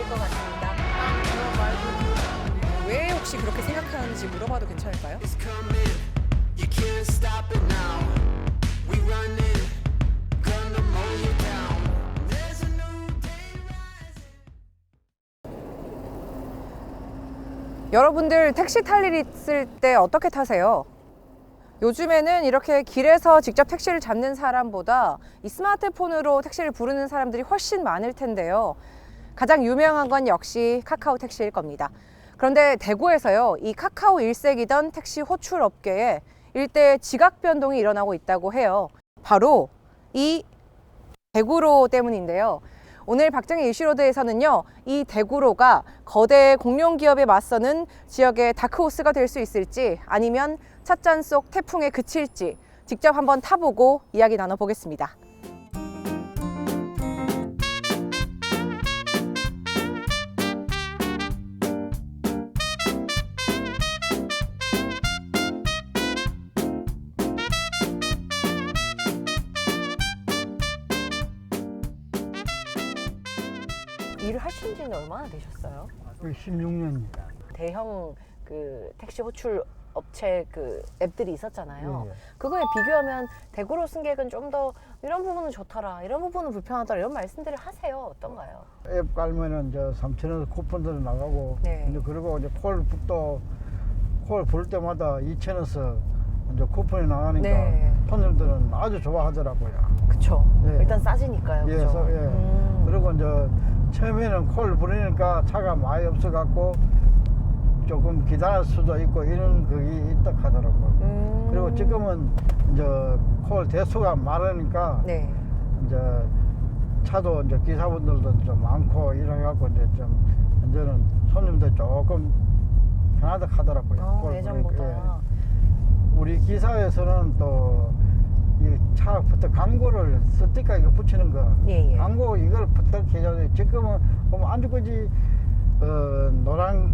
것 같습니다. 왜 혹시 그렇게 생각하는지 물어봐도 괜찮을까요? It's coming, you can't stop it now. We running, gonna mow you down. There's a new day rising. 여러분들 택시 탈 일 있을 때 어떻게 타세요? 요즘에는 이렇게 길에서 직접 택시를 잡는 사람보다 이 스마트폰으로 택시를 부르는 사람들이 훨씬 많을 텐데요. 가장 유명한 건 역시 카카오 택시일 겁니다. 그런데 대구에서요, 이 카카오 일색이던 택시 호출 업계에 일대 지각 변동이 일어나고 있다고 해요. 바로 이 대구로 때문인데요. 오늘 박정희 이슈로드에서는요, 이 대구로가 거대 공룡 기업에 맞서는 지역의 다크호스가 될 수 있을지, 아니면 찻잔 속 태풍에 그칠지 직접 한번 타보고 이야기 나눠보겠습니다. 일을 하신 지는 얼마나 되셨어요? 16년입니다. 대형 그 택시 호출 업체 그 앱들이 있었잖아요. 예, 예. 그거에 비교하면 대구로 승객은 좀 더 이런 부분은 좋더라, 이런 부분은 불편하더라, 이런 말씀들을 하세요. 어떤가요? 앱 깔면은 저 3,000원 쿠폰들 나가고, 네. 이제 그리고 이제 콜 부를 때마다 2,000원씩 이제 쿠폰이 나가니까 네. 손님들은 아주 좋아하더라고요. 그쵸. 예. 일단 싸지니까요. 예, 그죠? 그리고 이제 처음에는 콜 부르니까 차가 많이 없어갖고 조금 기다릴 수도 있고 이런 그게 있다 하더라고요. 그리고 지금은 이제 콜 대수가 많으니까 네. 이제 차도 이제 기사분들도 좀 많고 이래갖고 이제 좀 이제는 손님들 조금 편하다 하더라고요. 콜 예전보다. 부르니까. 예. 우리 기사에서는 또 이 차부터 광고를 스티커 붙이는 거, 예, 예. 광고 이걸 부탁 해줘야 돼. 지금은 보면 아주까지 노란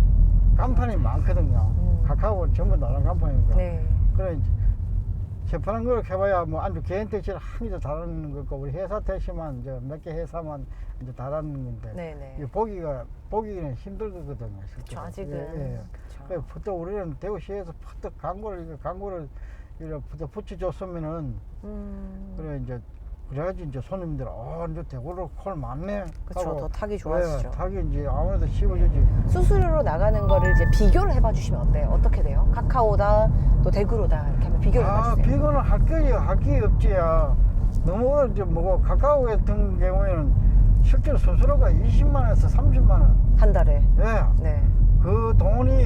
간판이 많거든요. 카카오 전부 노란 간판이니까. 네. 그래 재판한 걸 해봐야 뭐 아주 개인 택시를 한 개도 다루는 거고 우리 회사 택시만 이제 몇 개 회사만 이제 다루는 건데 네네. 이 보기는 힘들거든요. 그쵸, 아직은. 예, 예. 그쵸. 그래 부터 우리는 대구시에서 부터 광고를 이렇게 부터 붙여줬으면은 그래 이제 그래야지 이제 손님들 이제 대구로 콜 많네. 그쵸, 하고, 더 타기 좋아지죠. 예, 타기 이제 아무래도 쉬워지지. 수수료로 나가는 거를 이제 비교를 해봐 주시면 어때요? 어떻게 돼요? 카카오다 또 대구로다 이렇게 하면 비교를 해봐 주세요. 비교는 할 게 없지야. 너무 이제 뭐고 카카오 같은 경우에는 실제로 수수료가 20만 원에서 30만 원. 한 달에. 예. 네. 그 돈이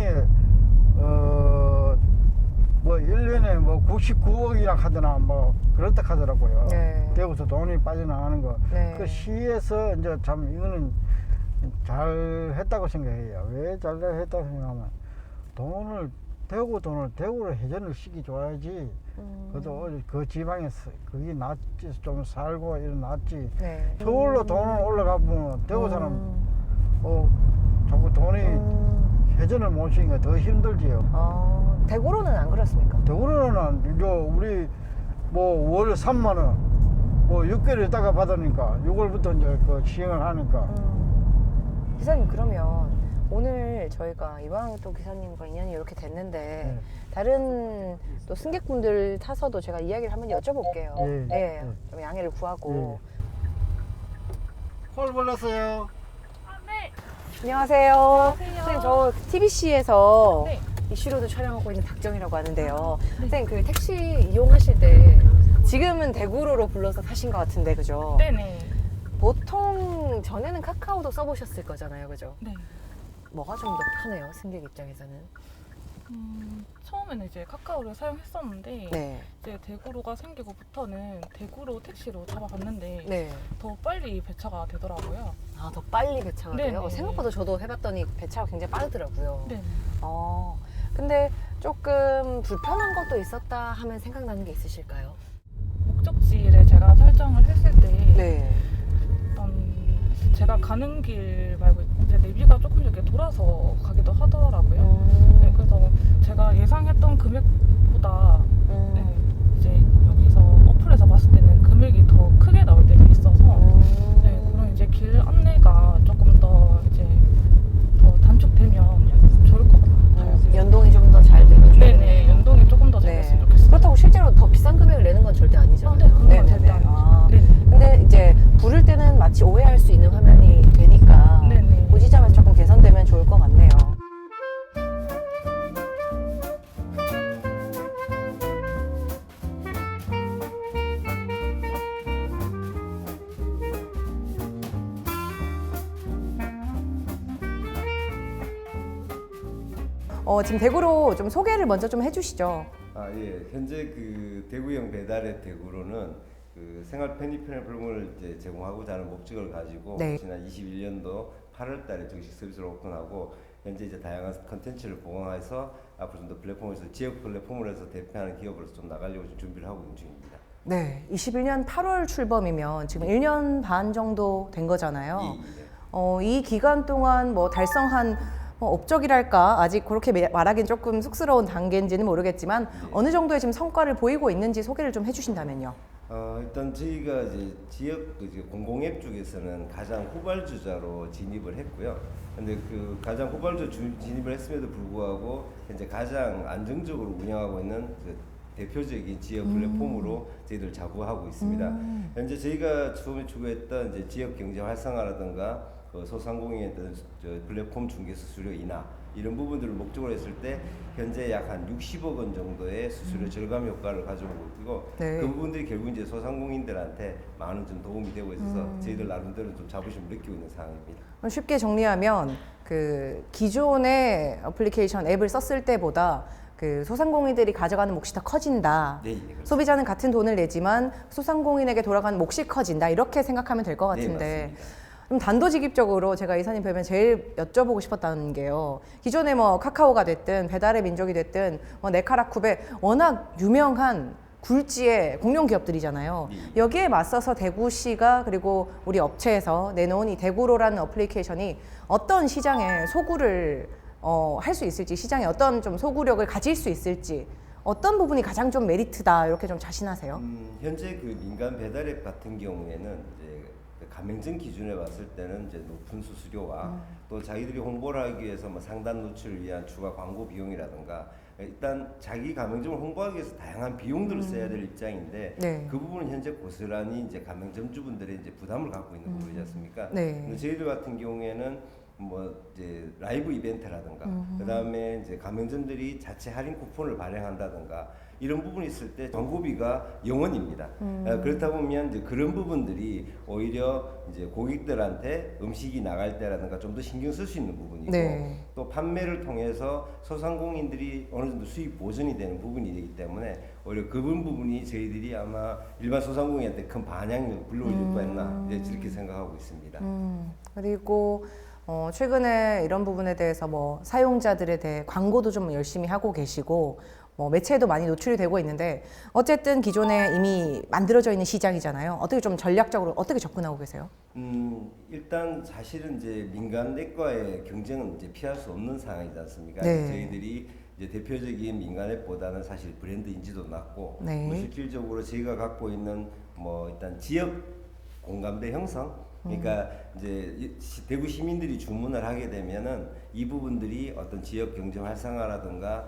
뭐 1년에 뭐 99억이라 하더나 뭐 그렇다 하더라고요. 네. 대구에서 돈이 빠져나가는 거. 네. 그 시에서 이제 참 이거는 잘 했다고 생각해요. 왜 잘 했다고 생각하면 돈을 대구로 회전을 시켜줘야지. 그래도 그 지방에서 그게 낫지, 좀 살고 이런 낫지. 네. 서울로 돈을 올라가면 대구 사람 자꾸 돈이 회전을 못 시키니까 더 힘들지요. 대구로는 안 그렇습니까? 대구로는 우리 뭐 월 3만 원, 뭐 6개월 있다가 받으니까 6월부터 이제 그 시행을 하니까. 기사님, 그러면 오늘 저희가 이왕 또 기사님과 인연이 이렇게 됐는데 네. 다른 또 승객분들 타서도 제가 이야기를 한번 여쭤볼게요. 예, 네. 예. 좀 양해를 구하고. 콜 불렀어요. 안녕하세요. 선생님, 저 TBC에서 네. 이슈로드 촬영하고 있는 박정희라고 하는데요. 선생님, 그 택시 이용하실 때 지금은 대구로로 불러서 타신 것 같은데, 그죠? 네네. 보통 전에는 카카오도 써보셨을 거잖아요, 그죠? 네. 뭐가 좀 더 편해요, 승객 입장에서는? 처음에는 이제 카카오를 사용했었는데 네. 이제 대구로가 생기고부터는 대구로 택시로 잡아봤는데 네. 더 빨리 배차가 되더라고요. 아, 더 빨리 배차가 돼요? 네네. 생각보다 저도 해봤더니 배차가 굉장히 빠르더라고요. 네. 근데 조금 불편한 것도 있었다 하면 생각나는 게 있으실까요? 목적지를 제가 설정을 했을 때 네. 제가 가는 길 말고 이제 내비가 조금 이렇게 돌아서 가기도 하더라고요. 네, 그래서 제가 예상했던 금액보다 네, 이제 여기서 어플에서 봤을 때는 금액이 더 크게 나올 때가 있어서 네, 그런 이제 길 안내가 조금 더 이제 지금 대구로 좀 소개를 먼저 좀 해주시죠. 아, 예. 현재 그 대구형 배달의 대구로는 그 생활 편의편의 플랫폼을 이제 제공하고자 하는 목적을 가지고 네. 지난 21년도 8월 달에 정식 서비스를 오픈하고 현재 이제 다양한 컨텐츠를 보강해서 앞으로 좀 더 플랫폼에서 지역 플랫폼을 해서 대표하는 기업으로서 좀 나가려고 지금 준비를 하고 있는 중입니다. 네, 21년 8월 출범이면 지금 1년 반 정도 된 거잖아요. 예. 이 기간 동안 뭐 달성한 업적이랄까 아직 그렇게 말하기는 조금 쑥스러운 단계인지는 모르겠지만 네. 어느 정도의 지금 성과를 보이고 있는지 소개를 좀 해주신다면요. 일단 저희가 이제 지역 이제 공공앱 쪽에서는 가장 후발주자로 진입을 했고요. 근데 그 가장 후발주 진입을 했음에도 불구하고 현재 가장 안정적으로 운영하고 있는 그 대표적인 지역 플랫폼으로 저희들 자부하고 있습니다. 현재 저희가 처음에 추구했던 이제 지역 경제 활성화라든가 그 소상공인의 어떤 플랫폼 중개 수수료 인하 이런 부분들을 목적으로 했을 때 현재 약 한 60억 원 정도의 수수료 절감 효과를 가져오고 있고 네. 그 부분들이 결국 이제 소상공인들한테 많은 좀 도움이 되고 있어서 저희들 나름대로 좀 자부심을 느끼고 있는 상황입니다. 쉽게 정리하면 그 기존의 어플리케이션 앱을 썼을 때보다 그 소상공인들이 가져가는 몫이 더 커진다. 네, 예, 그렇습니다. 소비자는 같은 돈을 내지만 소상공인에게 돌아가는 몫이 커진다. 이렇게 생각하면 될 것 네, 같은데. 맞습니다. 좀 단도직입적으로 제가 이사님 뵈면 제일 여쭤보고 싶었다는 게요. 기존에 뭐 카카오가 됐든 배달의 민족이 됐든 뭐 네카라쿠베 워낙 유명한 굴지의 공룡 기업들이잖아요. 여기에 맞서서 대구시가 그리고 우리 업체에서 내놓은 이 대구로라는 어플리케이션이 어떤 시장에 소구를 할 수 있을지, 시장에 어떤 좀 소구력을 가질 수 있을지, 어떤 부분이 가장 좀 메리트다 이렇게 좀 자신하세요? 현재 그 민간 배달앱 같은 경우에는 이제 가맹점 기준에 봤을 때는 이제 높은 수수료와 또 자기들이 홍보를 하기 위해서 뭐 상단 노출을 위한 추가 광고 비용이라든가 일단 자기 가맹점을 홍보하기 위해서 다양한 비용들을 써야 될 입장인데 네. 그 부분은 현재 고스란히 이제 가맹점주분들의 이제 부담을 갖고 있는 부분이지 않습니까? 네. 근데 저희들 같은 경우에는 뭐 이제 라이브 이벤트라든가 그다음에 이제 가맹점들이 자체 할인 쿠폰을 발행한다든가 이런 부분이 있을 때 광고비가 0원입니다. 그렇다 보면 이제 그런 부분들이 오히려 이제 고객들한테 음식이 나갈 때라든가 좀 더 신경 쓸 수 있는 부분이고 네. 또 판매를 통해서 소상공인들이 어느 정도 수익 보전이 되는 부분이 되기 때문에 오히려 그 부분이 저희들이 아마 일반 소상공인한테 큰 반향을 불러올릴 뻔했나 이렇게 생각하고 있습니다. 그리고 최근에 이런 부분에 대해서 뭐 사용자들에 대해 광고도 좀 열심히 하고 계시고 뭐 매체에도 많이 노출이 되고 있는데 어쨌든 기존에 이미 만들어져 있는 시장이잖아요. 어떻게 좀 전략적으로 어떻게 접근하고 계세요? 일단 사실은 이제 민간 내과의 경쟁은 이제 피할 수 없는 상황이지 않습니까? 네. 저희들이 이제 대표적인 민간 앱보다는 사실 브랜드 인지도 낮고 네. 뭐 실질적으로 저희가 갖고 있는 뭐 일단 지역 공감대 형성 그러니까 이제 대구 시민들이 주문을 하게 되면은 이 부분들이 어떤 지역 경제 활성화라든가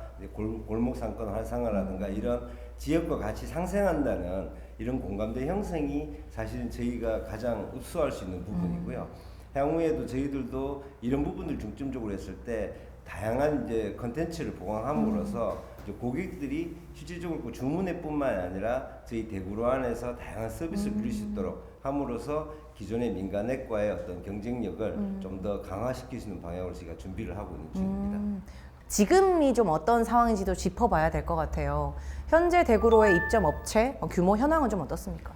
골목 상권 활성화라든가 이런 지역과 같이 상생한다는 이런 공감대 형성이 사실은 저희가 가장 흡수할 수 있는 부분이고요. 향후에도 저희들도 이런 부분을 중점적으로 했을 때 다양한 이제 컨텐츠를 보강함으로써 이제 고객들이 실질적으로 그 주문앱뿐만 아니라 저희 대구로 안에서 다양한 서비스를 누릴 수 있도록 함으로써 기존의 민간 내과의 어떤 경쟁력을 좀 더 강화시킬 수 있는 방향으로 저희가 준비를 하고 있는 중입니다. 지금이 좀 어떤 상황인지도 짚어봐야 될 것 같아요. 현재 대구로의 입점 업체 규모 현황은 좀 어떻습니까?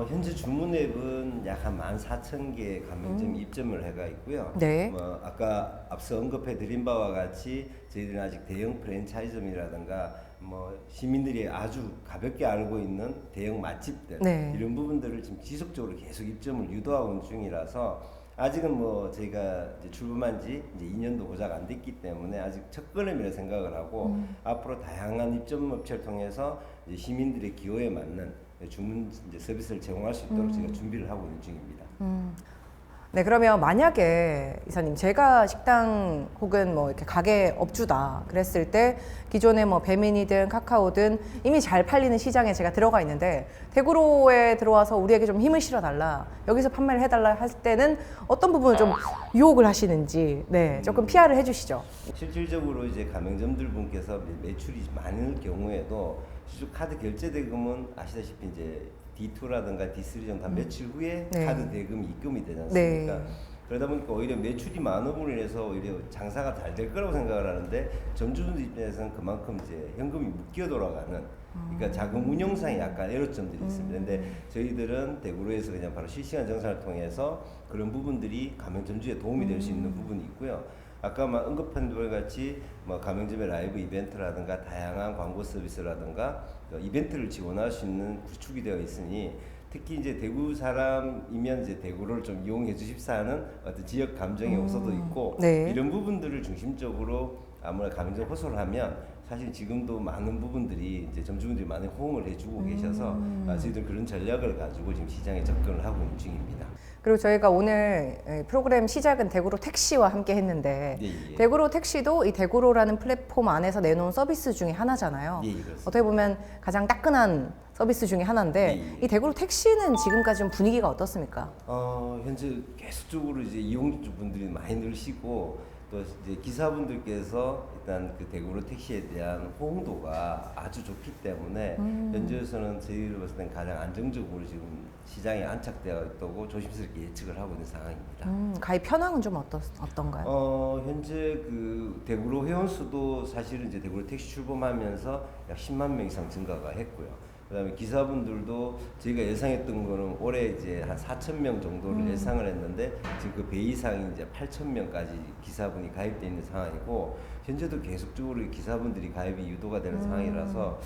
현재 주문앱은 약 한 14,000개 가맹점이 입점을 해가 있고요. 네. 뭐 아까 앞서 언급해 드린 바와 같이 저희들은 아직 대형 프랜차이즈점이라든가 뭐 시민들이 아주 가볍게 알고 있는 대형 맛집들 네. 이런 부분들을 지금 지속적으로 계속 입점을 유도하고 있는 중이라서 아직은 뭐 저희가 이제 출범한 지 이제 2년도 고작 안 됐기 때문에 아직 첫 걸음이라 생각을 하고 앞으로 다양한 입점 업체를 통해서 이제 시민들의 기호에 맞는 주문 이제 서비스를 제공할 수 있도록 저희가 준비를 하고 있는 중입니다. 네, 그러면 만약에 이사님 제가 식당 혹은 뭐 이렇게 가게 업주다 그랬을 때 기존에 뭐 배민이든 카카오든 이미 잘 팔리는 시장에 제가 들어가 있는데 대구로에 들어와서 우리에게 좀 힘을 실어달라 여기서 판매를 해달라 할 때는 어떤 부분을 좀 유혹을 하시는지 네 조금 PR을 해주시죠. 실질적으로 이제 가맹점들 분께서 매출이 많을 경우에도 실제 카드 결제 대금은 아시다시피 이제 D2라든가 D3 정도 한 며칠 후에 네. 카드 대금이 입금이 되지 않습니까? 네. 그러다 보니까 오히려 매출이 많음으로 인해서 오히려 장사가 잘 될 거라고 생각을 하는데 점주들 입장에서는 그만큼 이제 현금이 묶여 돌아가는 그러니까 자금 운영상에 약간 애로점들이 있습니다. 근데 저희들은 대구로에서 그냥 바로 실시간 정산을 통해서 그런 부분들이 가맹점주에 도움이 될 수 있는 부분이 있고요. 아까 언급한 것 같이 가맹점의 라이브 이벤트라든가 다양한 광고 서비스라든가 이벤트를 지원할 수 있는 구축이 되어 있으니 특히 이제 대구 사람이면 이제 대구를 좀 이용해 주십사 하는 어떤 지역 감정의 요소도 있고 네. 이런 부분들을 중심적으로 아무래도 가맹점 호소를 하면 사실 지금도 많은 부분들이 이제 점주분들이 많이 호응을 해주고 계셔서 저희들 그런 전략을 가지고 지금 시장에 접근을 하고 있는 중입니다. 그리고 저희가 오늘 프로그램 시작은 대구로 택시와 함께 했는데 예. 대구로 택시도 이 대구로라는 플랫폼 안에서 내놓은 서비스 중에 하나잖아요. 예, 그렇습니다. 어떻게 보면 가장 따끈한 서비스 중에 하나인데 예. 이 대구로 택시는 지금까지 좀 분위기가 어떻습니까? 현재 계속적으로 이제 이용주분들이 많이 늘시고 또 이제 기사분들께서 일단 그 대구로 택시에 대한 호응도가 아주 좋기 때문에 현재에서는 저희를 봤을 땐 가장 안정적으로 지금 시장에 안착되어 있다고 조심스럽게 예측을 하고 있는 상황입니다. 가입 현황은 좀 어떤가요? 현재 그 대구로 회원수도 사실은 이제 대구로 택시 출범하면서 약 10만 명 이상 증가가 했고요. 그다음에 기사분들도 저희가 예상했던 거는 올해 이제 한 4천 명 정도를 예상을 했는데 지금 그 배 이상이 이제 8천 명까지 기사분이 가입되어 있는 상황이고 현재도 계속적으로 기사분들이 가입이 유도가 되는 상황이라서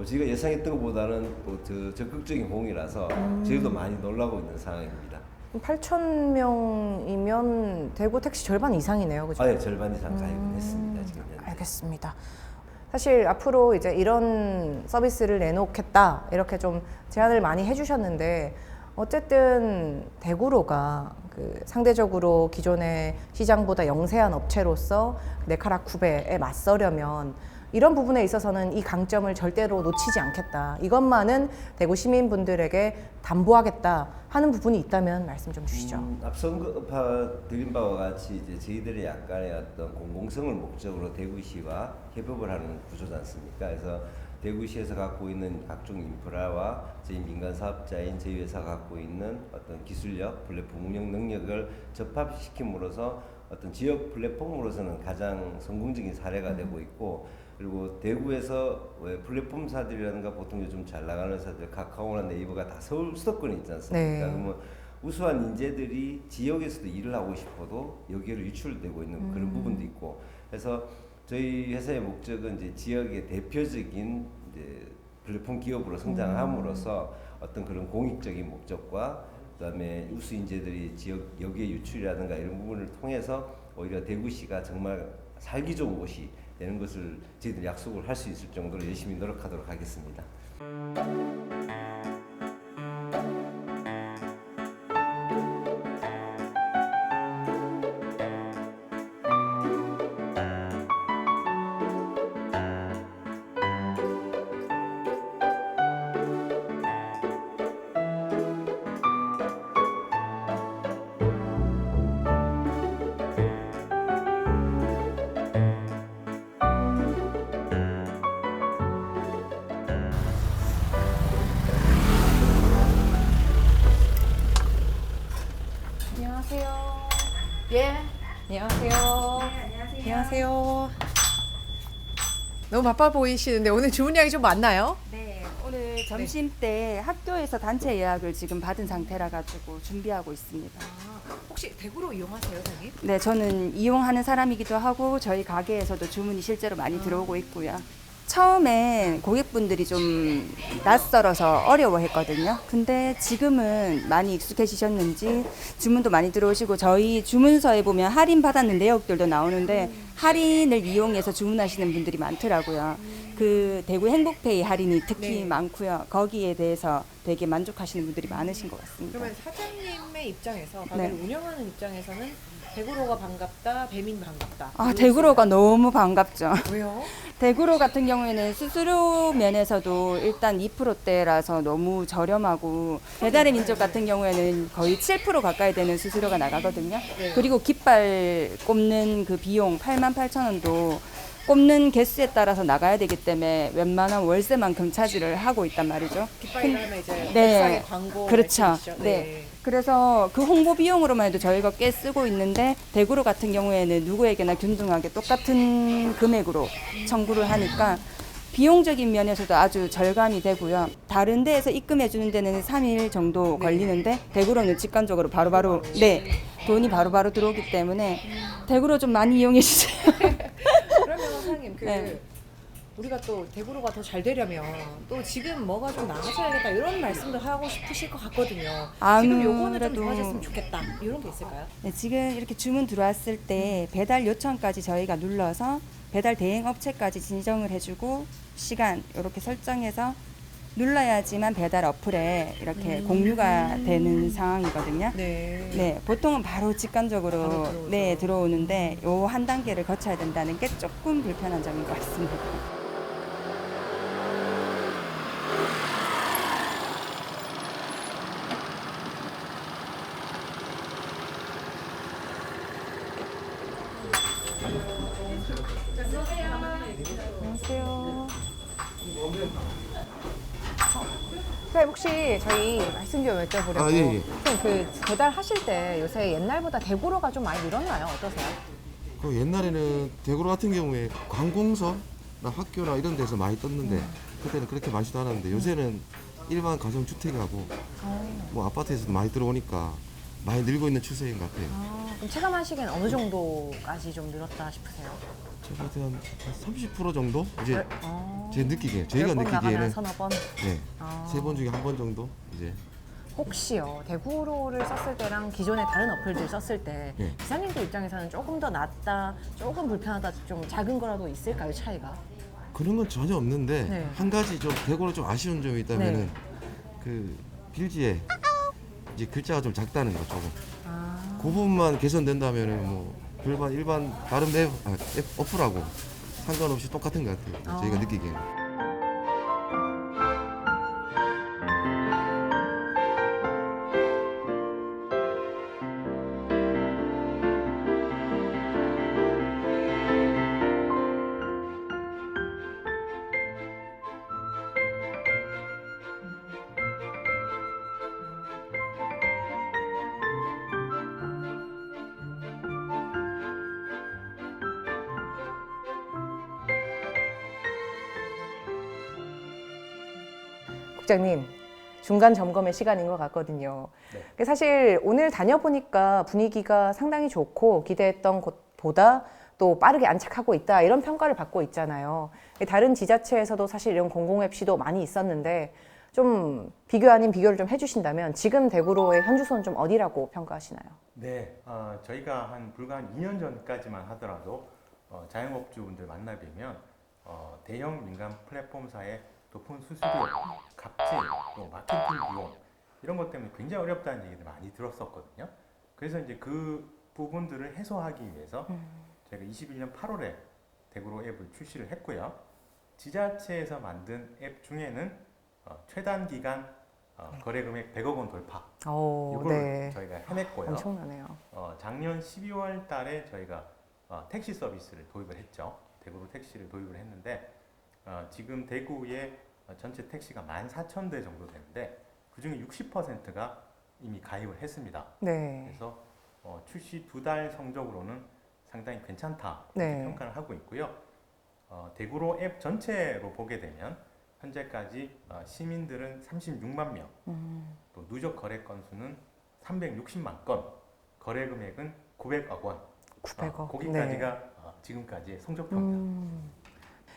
저희가 예상했던 것보다는 또 적극적인 호응이라서 저희도 많이 놀라고 있는 상황입니다. 8천 명이면 대구 택시 절반 이상이네요, 그죠? 네, 절반 이상 가입은 했습니다 지금 현재. 알겠습니다. 사실 앞으로 이제 이런 서비스를 내놓겠다 이렇게 좀 제안을 많이 해주셨는데 어쨌든 대구로가 그 상대적으로 기존의 시장보다 영세한 업체로서 네카라 쿠베에 맞서려면 이런 부분에 있어서는 이 강점을 절대로 놓치지 않겠다. 이것만은 대구 시민분들에게 담보하겠다 하는 부분이 있다면 말씀 좀 주시죠. 앞서 드린 바와 같이 이제 저희들의 약간의 어떤 공공성을 목적으로 대구시와 협업을 하는 구조지 않습니까? 그래서 대구시에서 갖고 있는 각종 인프라와 저희 민간 사업자인 저희 회사가 갖고 있는 어떤 기술력, 플랫폼 운영 능력을 접합시킴으로써 어떤 지역 플랫폼으로서는 가장 성공적인 사례가 되고 있고 그리고 대구에서 왜 플랫폼사들이라든가 보통 요즘 잘 나가는 회사들 카카오나 네이버가 다 서울 수도권에 있지 않습니까? 네. 그러면 우수한 인재들이 지역에서도 일을 하고 싶어도 여기로 유출되고 있는 그런 부분도 있고 그래서 저희 회사의 목적은 이제 지역의 대표적인 이제 플랫폼 기업으로 성장함으로써 어떤 그런 공익적인 목적과 그다음에 우수 인재들이 지역 여기에 유출이라든가 이런 부분을 통해서 오히려 대구시가 정말 살기 좋은 곳이 되는 것을 저희들 약속을 할 수 있을 정도로 열심히 노력하도록 하겠습니다. 안녕하세요. 예. 안녕하세요. 안녕하세요. 너무 바빠 보이시는데 오늘 주문량이 좀 많나요? 네, 오늘 점심 때 학교에서 단체 예약을 지금 받은 상태라 가지고 준비하고 있습니다. 혹시 대구로 이용하세요, 사장님? 네, 저는 이용하는 사람이기도 하고 저희 가게에서도 주문이 실제로 많이 들어오고 있고요. 처음에 고객분들이 좀 낯설어서 어려워했거든요. 근데 지금은 많이 익숙해지셨는지 주문도 많이 들어오시고 저희 주문서에 보면 할인 받았는 내역들도 나오는데 할인을 이용해서 주문하시는 분들이 많더라고요. 그 대구 행복페이 할인이 특히 네. 많고요. 거기에 대해서 되게 만족하시는 분들이 많으신 것 같습니다. 그러면 사장님의 입장에서 네. 가게를 운영하는 입장에서는 대구로가 반갑다, 배민 반갑다. 아, 대구로가 너무 반갑죠. 왜요? 대구로 같은 경우에는 수수료 면에서도 일단 2%대라서 너무 저렴하고 배달의 민족 같은 경우에는 거의 7% 가까이 되는 수수료가 나가거든요. 네. 그리고 깃발 꼽는 그 비용 88,000원도 꼽는 개수에 따라서 나가야 되기 때문에 웬만한 월세만큼 차지를 하고 있단 말이죠. 깃발이 달면 이제 네. 엑스하게 광고 그렇죠. 말씀이시죠? 네. 그래서 그 홍보 비용으로만 해도 저희가 꽤 쓰고 있는데 대구로 같은 경우에는 누구에게나 균등하게 똑같은 금액으로 청구를 하니까 비용적인 면에서도 아주 절감이 되고요. 다른 데에서 입금해 주는 데는 3일 정도 걸리는데 대구로는 직관적으로 바로바로 돈이 바로바로 들어오기 때문에 대구로 좀 많이 이용해 주세요. 그러면 사장님 네. 우리가 또 대구로가 더 잘 되려면 또 지금 뭐가 좀 나아져야겠다 이런 말씀도 하고 싶으실 것 같거든요. 지금 요거는 좀 아무래도- 도와줬으면 좋겠다 이런 게 있을까요? 네, 지금 이렇게 주문 들어왔을 때 배달 요청까지 저희가 눌러서 배달 대행 업체까지 진정을 해주고 시간 이렇게 설정해서 눌러야지만 배달 어플에 이렇게 공유가 되는 상황이거든요. 네. 네, 보통은 바로 직관적으로 바로 들어오죠. 들어오는데 요 한 단계를 거쳐야 된다는 게 조금 불편한 점인 것 같습니다. 안녕하세요. 선생님 혹시 저희 말씀 좀 여쭤보려고. 아, 예, 예. 선생님 그 배달하실 때 요새 옛날보다 대구로가 좀 많이 늘었나요? 어떠세요? 그 옛날에는 대구로 같은 경우에 관공서나 학교나 이런 데서 많이 떴는데 그때는 그렇게 많지도 않았는데 요새는 일반 가정주택하고 뭐 아파트에서도 많이 들어오니까 많이 늘고 있는 추세인 것 같아요. 그럼 체감하시기엔 어느 정도까지 좀 늘었다 싶으세요? 제가 한 30% 정도 이제 어. 제 느끼기에 저희가 몇 번 나가면 느끼기에는 서너 번? 네, 아. 3번 중에 한 번 정도 이제 혹시요 대구로를 썼을 때랑 기존의 다른 어플들 썼을 때 네. 기사님들 입장에서는 조금 더 낫다, 조금 불편하다, 좀 작은 거라도 있을까요 차이가? 그런 건 전혀 없는데 네. 한 가지 좀 대구로 좀 아쉬운 점이 있다면은 네. 그 필지에 이제 글자가 좀 작다는 거 조금. 아. 그 부분만 개선된다면은 뭐 일반 다른 앱 어플하고 상관없이 똑같은 것 같아요. 저희가 느끼기에는. 국장님 중간 점검의 시간인 것 같거든요. 네. 사실 오늘 다녀보니까 분위기가 상당히 좋고 기대했던 곳보다 또 빠르게 안착하고 있다 이런 평가를 받고 있잖아요. 다른 지자체에서도 사실 이런 공공앱 시도 많이 있었는데 좀 비교 아닌 비교를 좀 해주신다면 지금 대구로의 현주소는 좀 어디라고 평가하시나요? 네, 저희가 불과 한 2년 전까지만 하더라도 자영업주분들 만나뵈면 대형 민간 플랫폼사의 높은 수수료, 값진 또 마케팅 비용 이런 것 때문에 굉장히 어렵다는 얘기를 많이 들었었거든요. 그래서 이제 그 부분들을 해소하기 위해서 저희가 21년 8월에 대구로 앱을 출시를 했고요. 지자체에서 만든 앱 중에는 최단 기간 거래 금액 100억 원 돌파 이걸 네. 저희가 해냈고요. 엄청나네요. 작년 12월 달에 저희가 택시 서비스를 도입을 했죠. 대구로 택시를 도입을 했는데 지금 대구에 전체 택시가 14,000대 정도 되는데 그중에 60%가 이미 가입을 했습니다. 네. 그래서 출시 2달 성적으로는 상당히 괜찮다 네. 평가를 하고 있고요. 대구로 앱 전체로 보게 되면 현재까지 시민들은 36만 명, 또 누적 거래 건수는 360만 건, 거래 금액은 900억 원. 900억. 거기까지가 지금까지의 성적표입니다.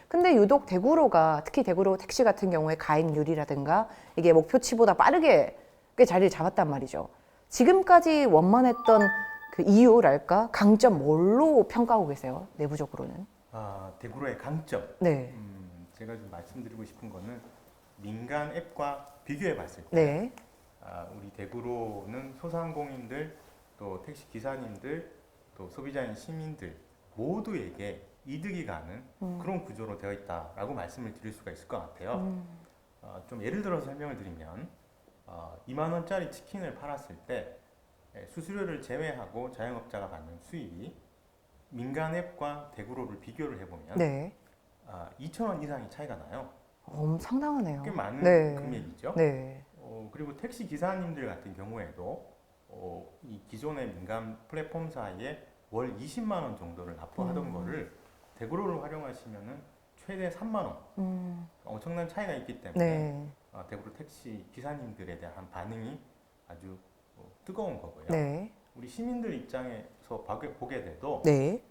근데 유독 대구로가 특히 대구로 택시 같은 경우에 가입률이라든가 이게 목표치보다 빠르게 꽤 자리를 잡았단 말이죠. 지금까지 원만했던 그 이유랄까 강점 뭘로 평가하고 계세요? 내부적으로는? 대구로의 강점. 네. 제가 좀 말씀드리고 싶은 거는 민간 앱과 비교해 봤을 때 네. 우리 대구로는 소상공인들 또 택시 기사님들 또 소비자인 시민들 모두에게 이득이 가는 그런 구조로 되어 있다라고 말씀을 드릴 수가 있을 것 같아요. 좀 예를 들어서 설명을 드리면 2만 원짜리 치킨을 팔았을 때 수수료를 제외하고 자영업자가 받는 수입이 민간 앱과 대구로를 비교를 해보면 네. 2,000원 이상이 차이가 나요. 상당하네요. 꽤 많은 네. 금액이죠. 네. 그리고 택시 기사님들 같은 경우에도 이 기존의 민간 플랫폼사에 월 20만 원 정도를 납부하던 거를 대구로를 활용하시면은 최대 3만 원. 엄청난 차이가 있기 때문에 네. 대구로 택시 기사님들에 대한 반응이 아주 뜨거운 거고요. 네. 우리 시민들 입장에서 보게 돼도 네.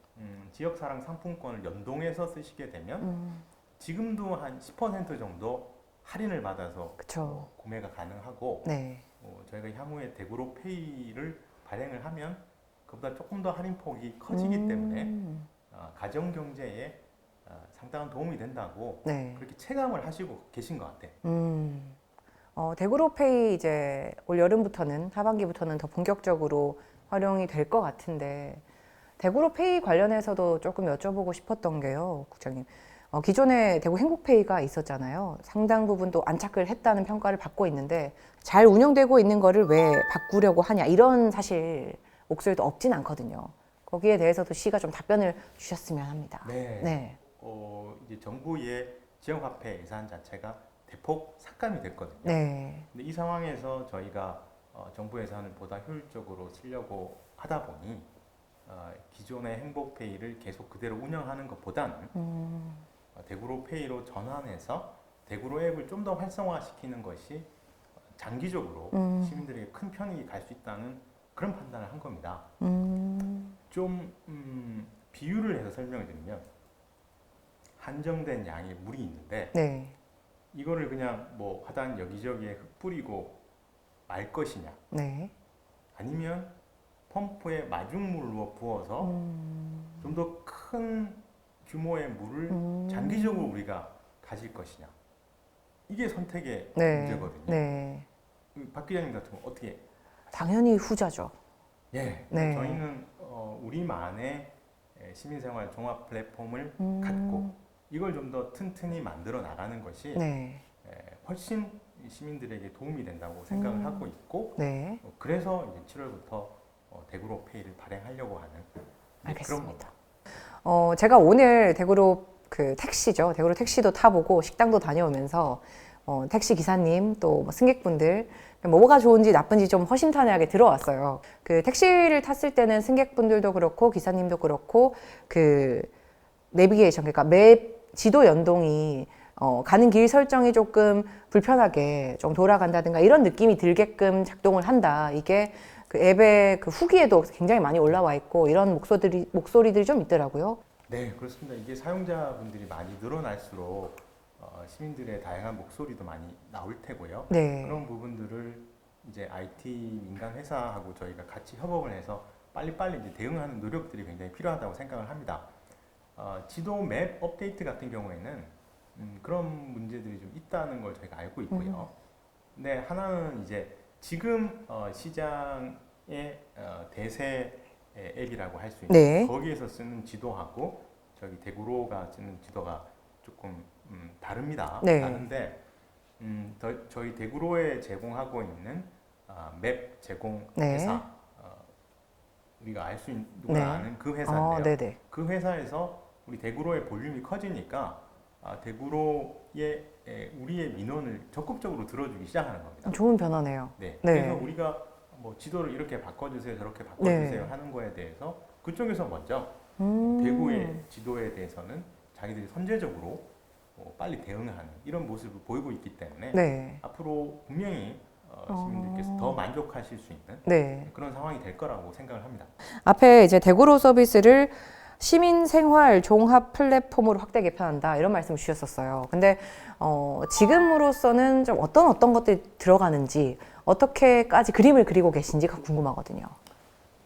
지역사랑 상품권을 연동해서 쓰시게 되면 지금도 한 10% 정도 할인을 받아서 그쵸. 구매가 가능하고 네. 저희가 향후에 대구로 페이를 발행을 하면 그보다 조금 더 할인 폭이 커지기 때문에 가정 경제에 상당한 도움이 된다고 네. 그렇게 체감을 하시고 계신 것 같아요. 대구로페이 이제 올 여름부터는 하반기부터는 더 본격적으로 활용이 될 것 같은데 대구로페이 관련해서도 조금 여쭤보고 싶었던 게요, 국장님. 기존에 대구 행복페이가 있었잖아요. 상당 부분 또 안착을 했다는 평가를 받고 있는데 잘 운영되고 있는 거를 왜 바꾸려고 하냐 이런 사실 목소리도 없진 않거든요. 거기에 대해서도 시가 좀 답변을 주셨으면 합니다. 네. 이제 정부의 지역화폐 예산 자체가 대폭 삭감이 됐거든요. 네. 근데 이 상황에서 저희가 정부 예산을 보다 효율적으로 쓰려고 하다 보니 기존의 행복페이를 계속 그대로 운영하는 것보다는 대구로 페이로 전환해서 대구로 앱을 좀 더 활성화시키는 것이 장기적으로 시민들에게 큰 편익이 갈 수 있다는 그런 판단을 한 겁니다. 좀 비유를 해서 설명을 드리면 한정된 양의 물이 있는데 네. 이거를 그냥 뭐 화단 여기저기에 흙 뿌리고 말 것이냐 네. 아니면 펌프에 마중물로 부어서 좀 더 큰 규모의 물을 장기적으로 우리가 가질 것이냐 이게 선택의 네. 문제거든요. 네. 박 기자님 같은 건 어떻게? 당연히 후자죠. 예, 네. 저희는 우리만의 시민생활 종합 플랫폼을 갖고 이걸 좀 더 튼튼히 만들어 나가는 것이 네. 훨씬 시민들에게 도움이 된다고 생각을 하고 있고 네. 그래서 이제 7월부터 대구로 페이를 발행하려고 하는 그런 알겠습니다. 겁니다. 제가 오늘 대구로 그 택시죠. 대구로 택시도 타보고 식당도 다녀오면서 택시 기사님 또 뭐 승객분들 뭐가 좋은지 나쁜지 좀 허심탄회하게 들어왔어요. 그 택시를 탔을 때는 승객분들도 그렇고 기사님도 그렇고 그 내비게이션 그러니까 맵 지도 연동이 가는 길 설정이 조금 불편하게 좀 돌아간다든가 이런 느낌이 들게끔 작동을 한다. 이게 그 앱의 그 후기에도 굉장히 많이 올라와 있고 이런 목소리들이 좀 있더라고요. 네, 그렇습니다. 이게 사용자분들이 많이 늘어날수록 시민들의 다양한 목소리도 많이 나올 테고요. 네. 그런 부분들을 이제 IT 민간 회사하고 저희가 같이 협업을 해서 빨리빨리 이제 대응하는 노력들이 굉장히 필요하다고 생각을 합니다. 지도 맵 업데이트 같은 경우에는 그런 문제들이 좀 있다는 걸 저희가 알고 있고요. 근데 하나는 이제 지금 시장의 대세 앱이라고 할 수 있는 네. 거기에서 쓰는 지도하고 저기 대구로가 쓰는 지도가 조금 다릅니다. 네. 다른데 저희 대구로에 제공하고 있는 맵 제공 네. 회사 우리가 알 수 있는 누구나 네. 아는 그 회사인데요. 네네. 그 회사에서 우리 대구로의 볼륨이 커지니까 대구로의 우리의 민원을 적극적으로 들어주기 시작하는 겁니다. 좋은 변화네요. 네. 네. 그래서 우리가 뭐 지도를 이렇게 바꿔주세요, 저렇게 바꿔주세요 네. 하는 거에 대해서 그쪽에서 먼저 음. 대구의 지도에 대해서는 자기들이 선제적으로 빨리 대응하는 이런 모습을 보이고 있기 때문에 네. 앞으로 분명히 시민들께서 더 만족하실 수 있는 네. 그런 상황이 될 거라고 생각을 합니다. 앞에 이제 대구로 서비스를 시민 생활 종합 플랫폼으로 확대 개편한다 이런 말씀 주셨었어요. 근데 지금으로서는 좀 어떤 것들이 들어가는지 어떻게까지 그림을 그리고 계신지가 궁금하거든요.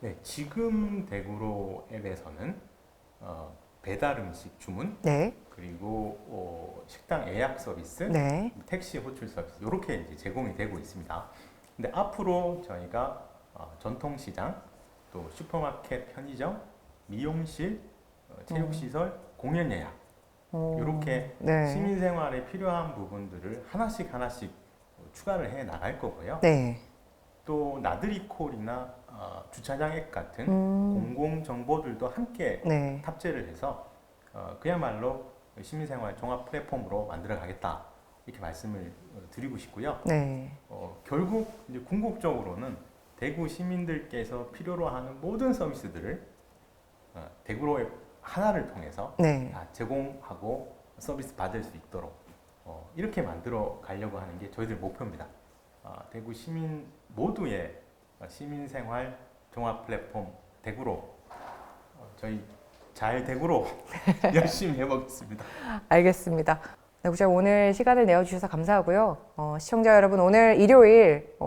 네, 지금 대구로 앱에서는 배달 음식 주문 네. 그리고 식당 예약 서비스, 네. 택시 호출 서비스 이렇게 이제 제공이 되고 있습니다. 근데 앞으로 저희가 전통시장, 또 슈퍼마켓, 편의점, 미용실, 체육시설, 공연 예약 이렇게 네. 시민생활에 필요한 부분들을 하나씩 추가를 해 나갈 거고요. 네. 또 나들이 콜이나 주차장 앱 같은 음. 공공 정보들도 함께 네. 탑재를 해서 그야말로 시민생활 종합 플랫폼으로 만들어 가겠다 이렇게 말씀을 드리고 싶고요. 네. 결국 이제 궁극적으로는 대구 시민들께서 필요로 하는 모든 서비스들을 대구로 앱 하나를 통해서 네. 다 제공하고 서비스 받을 수 있도록 이렇게 만들어 가려고 하는 게 저희들 목표입니다. 대구 시민 모두의 시민생활 종합 플랫폼 대구로 저희 잘 대구로 열심히 해보겠습니다. 알겠습니다. 네, 구자 오늘 시간을 내어주셔서 감사하고요. 시청자 여러분, 오늘 일요일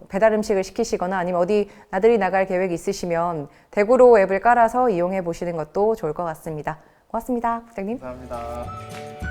배달 음식을 시키시거나 아니면 어디 나들이 나갈 계획 있으시면 대구로 앱을 깔아서 이용해 보시는 것도 좋을 것 같습니다. 고맙습니다, 국장님. 감사합니다.